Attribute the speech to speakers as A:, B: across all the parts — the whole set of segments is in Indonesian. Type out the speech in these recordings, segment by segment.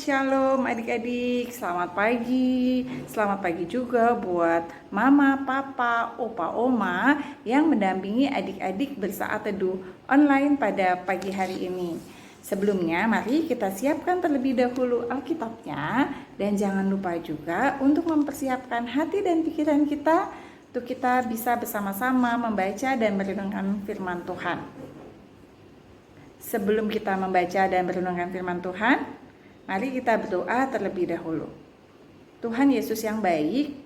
A: Shalom adik-adik, selamat pagi. Selamat pagi juga buat mama, papa, opa, oma yang mendampingi adik-adik bersaat teduh online pada pagi hari ini. Sebelumnya, mari kita siapkan terlebih dahulu Alkitabnya. Dan jangan lupa juga untuk mempersiapkan hati dan pikiran kita untuk kita bisa bersama-sama membaca dan merenungkan firman Tuhan. Sebelum kita membaca dan merenungkan firman Tuhan, mari kita berdoa terlebih dahulu. Tuhan Yesus yang baik,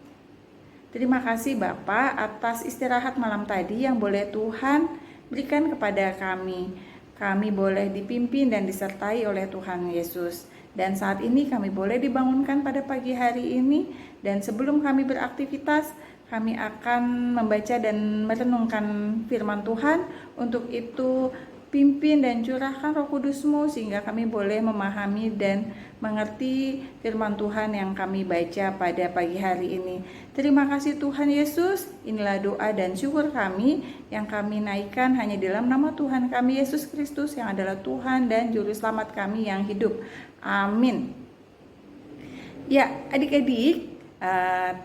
A: terima kasih Bapa atas istirahat malam tadi yang boleh Tuhan berikan kepada kami. Kami boleh dipimpin dan disertai oleh Tuhan Yesus. Dan saat ini kami boleh dibangunkan pada pagi hari ini. Dan sebelum kami beraktivitas, kami akan membaca dan merenungkan firman Tuhan. Untuk itu, pimpin dan curahkan Roh Kudus-Mu sehingga kami boleh memahami dan mengerti firman Tuhan yang kami baca pada pagi hari ini. Terima kasih Tuhan Yesus. Inilah doa dan syukur kami yang kami naikkan hanya dalam nama Tuhan kami Yesus Kristus yang adalah Tuhan dan Juru Selamat kami yang hidup. Amin. Ya, adik-adik,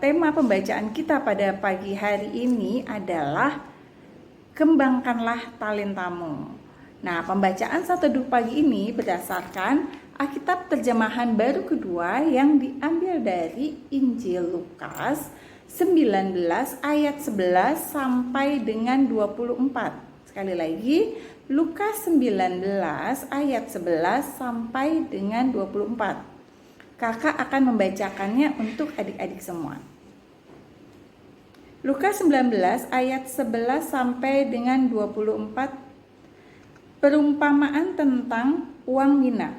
A: tema pembacaan kita pada pagi hari ini adalah kembangkanlah talentamu. Nah, pembacaan saat teduh pagi ini berdasarkan Alkitab terjemahan baru kedua yang diambil dari Injil Lukas 19 ayat 11 sampai dengan 24. Sekali lagi, Lukas 19 ayat 11 sampai dengan 24. Kakak akan membacakannya untuk adik-adik semua. Lukas 19 ayat 11 sampai dengan 24. Perumpamaan tentang uang mina.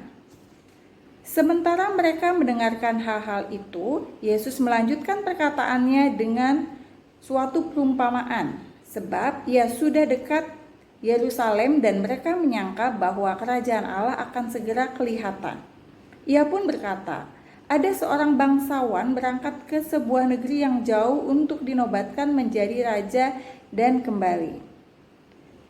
A: Sementara mereka mendengarkan hal-hal itu, Yesus melanjutkan perkataannya dengan suatu perumpamaan, sebab ia sudah dekat Yerusalem dan mereka menyangka bahwa kerajaan Allah akan segera kelihatan. Ia pun berkata, ada seorang bangsawan berangkat ke sebuah negeri yang jauh untuk dinobatkan menjadi raja dan kembali.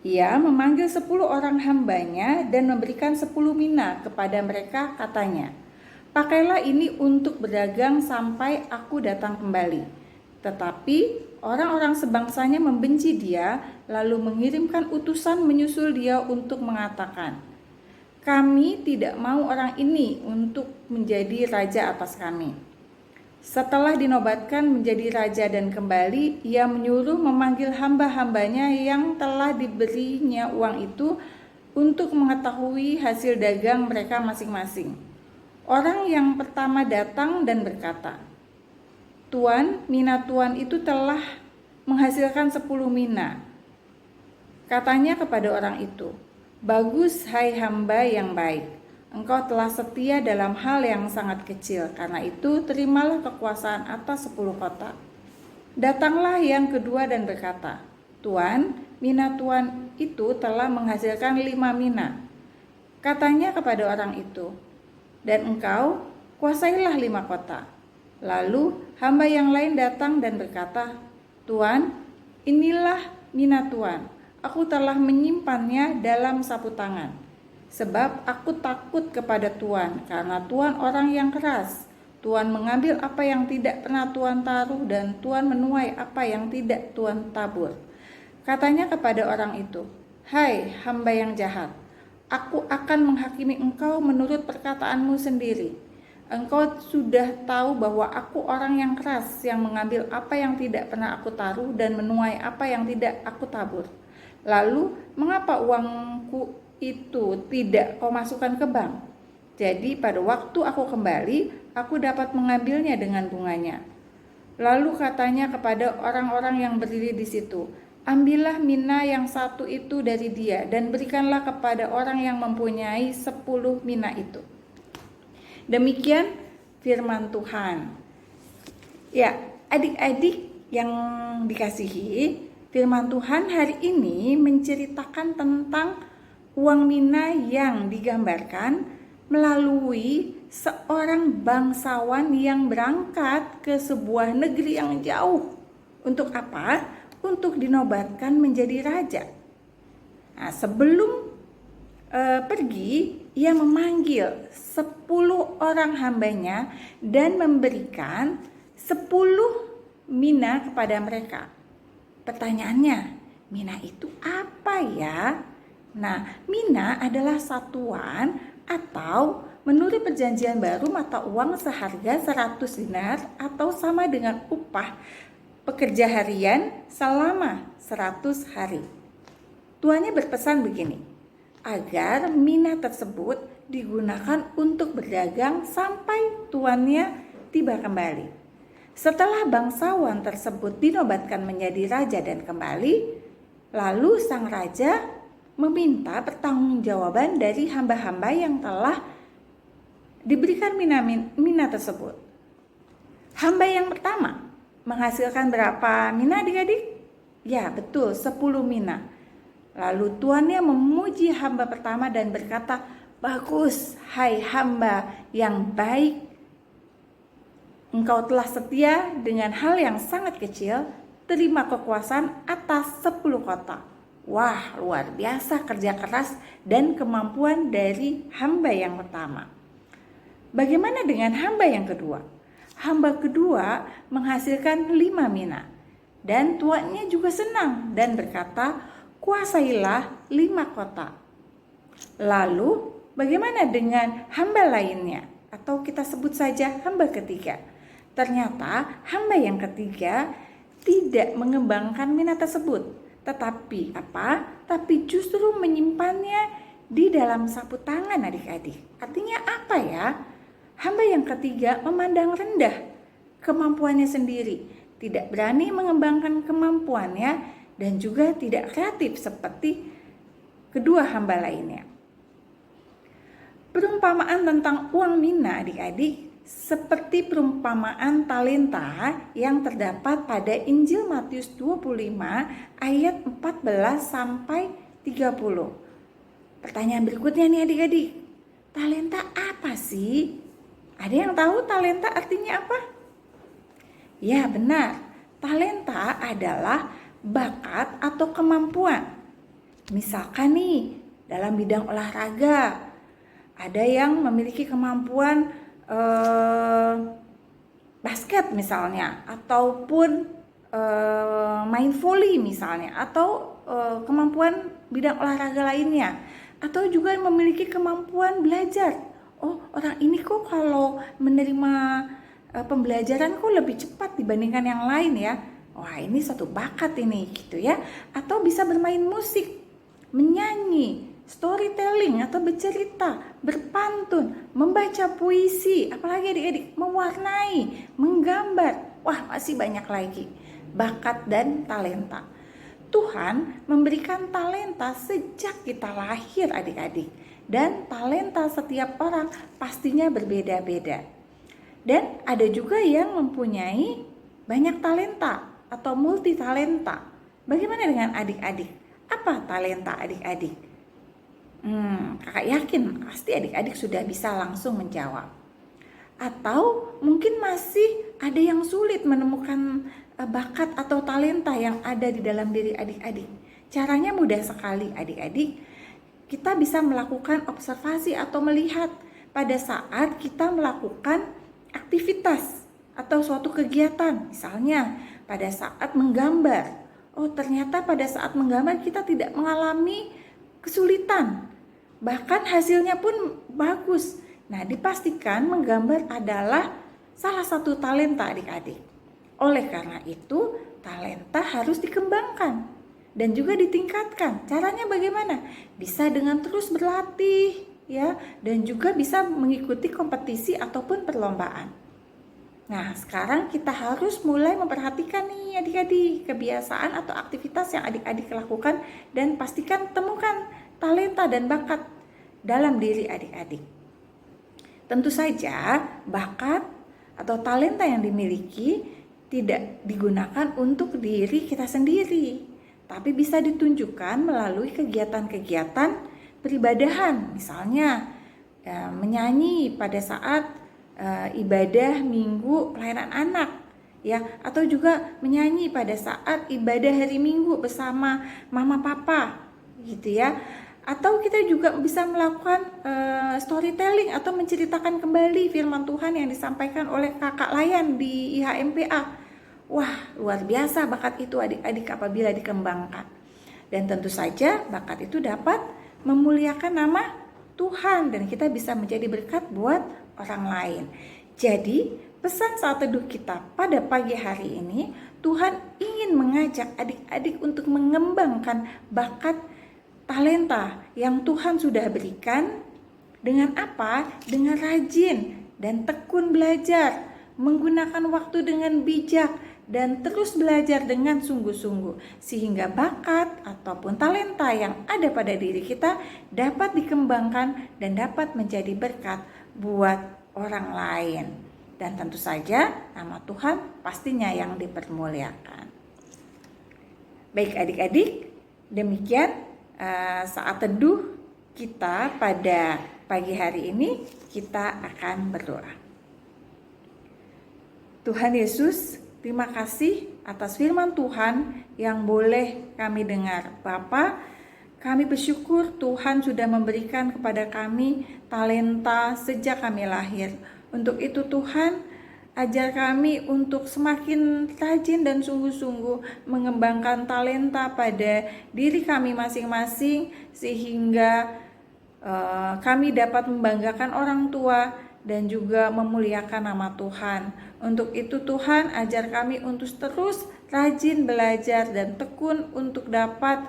A: Ia memanggil 10 orang hambanya dan memberikan 10 mina kepada mereka, katanya, pakailah ini untuk berdagang sampai aku datang kembali. Tetapi orang-orang sebangsanya membenci dia, lalu mengirimkan utusan menyusul dia untuk mengatakan, kami tidak mau orang ini untuk menjadi raja atas kami. Setelah dinobatkan menjadi raja dan kembali, ia menyuruh memanggil hamba-hambanya yang telah diberinya uang itu untuk mengetahui hasil dagang mereka masing-masing. Orang yang pertama datang dan berkata, Tuan, mina Tuan itu telah menghasilkan 10 mina. Katanya kepada orang itu, bagus hai hamba yang baik. Engkau telah setia dalam hal yang sangat kecil, karena itu terimalah kekuasaan atas 10 kota. Datanglah yang kedua dan berkata, Tuan, mina Tuan itu telah menghasilkan 5 mina. Katanya kepada orang itu, dan engkau kuasailah 5 kota. Lalu hamba yang lain datang dan berkata, Tuan, inilah mina Tuan, aku telah menyimpannya dalam sapu tangan. Sebab aku takut kepada Tuhan, karena Tuhan orang yang keras. Tuhan mengambil apa yang tidak pernah Tuhan taruh, dan Tuhan menuai apa yang tidak Tuhan tabur. Katanya kepada orang itu, hai hamba yang jahat, aku akan menghakimi engkau menurut perkataanmu sendiri. Engkau sudah tahu bahwa aku orang yang keras, yang mengambil apa yang tidak pernah aku taruh, dan menuai apa yang tidak aku tabur. Lalu, mengapa uangku itu tidak kau masukkan ke bank? Jadi pada waktu aku kembali, aku dapat mengambilnya dengan bunganya. Lalu katanya kepada orang-orang yang berdiri di situ, ambillah mina yang satu itu dari dia dan berikanlah kepada orang yang mempunyai 10 mina itu. Demikian firman Tuhan. Ya, adik-adik yang dikasihi, firman Tuhan hari ini menceritakan tentang uang mina yang digambarkan melalui seorang bangsawan yang berangkat ke sebuah negeri yang jauh. Untuk apa? Untuk dinobatkan menjadi raja. Nah, sebelum pergi, ia memanggil 10 orang hambanya dan memberikan 10 mina kepada mereka. Pertanyaannya, mina itu apa ya? Nah, mina adalah satuan atau menurut perjanjian baru mata uang seharga 100 dinar atau sama dengan upah pekerja harian selama 100 hari. Tuannya berpesan begini, agar mina tersebut digunakan untuk berdagang sampai tuannya tiba kembali. Setelah bangsawan tersebut dinobatkan menjadi raja dan kembali, lalu sang raja meminta pertanggungjawaban dari hamba-hamba yang telah diberikan mina tersebut. Hamba yang pertama menghasilkan berapa mina adik-adik? Ya betul, 10 mina. Lalu tuannya memuji hamba pertama dan berkata, bagus hai hamba yang baik, engkau telah setia dengan hal yang sangat kecil, terima kekuasaan atas 10 kota. Wah, luar biasa kerja keras dan kemampuan dari hamba yang pertama. Bagaimana dengan hamba yang kedua? Hamba kedua menghasilkan 5 mina. Dan tuannya juga senang dan berkata, kuasailah 5 kota. Lalu, bagaimana dengan hamba lainnya? Atau kita sebut saja hamba ketiga. Ternyata hamba yang ketiga tidak mengembangkan mina tersebut. Tetapi apa? Tapi justru menyimpannya di dalam sapu tangan adik-adik. Artinya apa ya? Hamba yang ketiga memandang rendah kemampuannya sendiri, tidak berani mengembangkan kemampuannya dan juga tidak kreatif seperti kedua hamba lainnya. Perumpamaan tentang uang mina adik-adik seperti perumpamaan talenta yang terdapat pada Injil Matius 25 ayat 14 sampai 30. Pertanyaan berikutnya nih adik-adik, talenta apa sih? Ada yang tahu talenta artinya apa? Ya benar, talenta adalah bakat atau kemampuan. Misalkan nih, dalam bidang olahraga, ada yang memiliki kemampuan basket misalnya, ataupun main voli misalnya, atau kemampuan bidang olahraga lainnya, atau juga memiliki kemampuan belajar. Oh, orang ini kok kalau menerima pembelajaran kok lebih cepat dibandingkan yang lain ya. Wah, ini satu bakat ini gitu ya. Atau bisa bermain musik, menyanyi, storytelling atau bercerita, berpantun, membaca puisi, apalagi adik-adik, mewarnai, menggambar. Wah, masih banyak lagi bakat dan talenta. Tuhan memberikan talenta sejak kita lahir adik-adik. Dan talenta setiap orang pastinya berbeda-beda. Dan ada juga yang mempunyai banyak talenta atau multi talenta. Bagaimana dengan adik-adik? Apa talenta adik-adik? Kakak yakin pasti adik-adik sudah bisa langsung menjawab. Atau mungkin masih ada yang sulit menemukan bakat atau talenta yang ada di dalam diri adik-adik. Caranya mudah sekali adik-adik. Kita bisa melakukan observasi atau melihat pada saat kita melakukan aktivitas atau suatu kegiatan. Misalnya pada saat menggambar. Oh, ternyata pada saat menggambar kita tidak mengalami kesulitan. Bahkan hasilnya pun bagus. Nah, dipastikan menggambar adalah salah satu talenta adik-adik. Oleh karena itu, talenta harus dikembangkan dan juga ditingkatkan. Caranya bagaimana? Bisa dengan terus berlatih ya, dan juga bisa mengikuti kompetisi ataupun perlombaan. Nah, sekarang kita harus mulai memperhatikan nih adik-adik kebiasaan atau aktivitas yang adik-adik lakukan dan pastikan temukan talenta dan bakat dalam diri adik-adik. Tentu saja bakat atau talenta yang dimiliki tidak digunakan untuk diri kita sendiri, tapi bisa ditunjukkan melalui kegiatan-kegiatan peribadahan. Misalnya menyanyi pada saat ibadah minggu pelayanan anak ya, atau juga menyanyi pada saat ibadah hari Minggu bersama mama papa gitu ya. Atau kita juga bisa melakukan storytelling atau menceritakan kembali firman Tuhan yang disampaikan oleh kakak Layan di IHMPA. Wah, luar biasa bakat itu adik-adik apabila dikembangkan. Dan tentu saja bakat itu dapat memuliakan nama Tuhan dan kita bisa menjadi berkat buat orang lain. Jadi, pesan saat teduh kita pada pagi hari ini, Tuhan ingin mengajak adik-adik untuk mengembangkan bakat talenta yang Tuhan sudah berikan. Dengan apa? Dengan rajin dan tekun belajar, menggunakan waktu dengan bijak, dan terus belajar dengan sungguh-sungguh, sehingga bakat ataupun talenta yang ada pada diri kita dapat dikembangkan dan dapat menjadi berkat buat orang lain. Dan tentu saja nama Tuhan pastinya yang dipermuliakan. Baik adik-adik, demikian saat teduh kita pada pagi hari ini. Kita akan berdoa. Tuhan Yesus, terima kasih atas firman Tuhan yang boleh kami dengar. Bapa, kami bersyukur Tuhan sudah memberikan kepada kami talenta sejak kami lahir. Untuk itu Tuhan, ajar kami untuk semakin rajin dan sungguh-sungguh mengembangkan talenta pada diri kami masing-masing, sehingga kami dapat membanggakan orang tua dan juga memuliakan nama Tuhan. Untuk itu Tuhan, ajar kami untuk terus rajin belajar dan tekun untuk dapat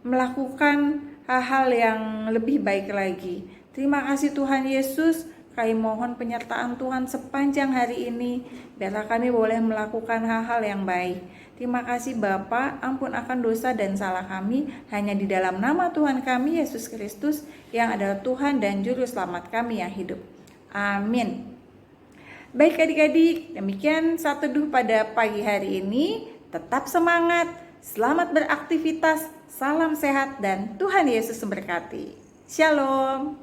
A: melakukan hal-hal yang lebih baik lagi. Terima kasih Tuhan Yesus. Kami mohon penyertaan Tuhan sepanjang hari ini, biarlah kami boleh melakukan hal-hal yang baik. Terima kasih Bapa, ampun akan dosa dan salah kami, hanya di dalam nama Tuhan kami, Yesus Kristus, yang adalah Tuhan dan Juru Selamat kami yang hidup. Amin. Baik adik-adik, demikian saat teduh pada pagi hari ini. Tetap semangat, selamat beraktivitas, salam sehat, dan Tuhan Yesus memberkati. Shalom.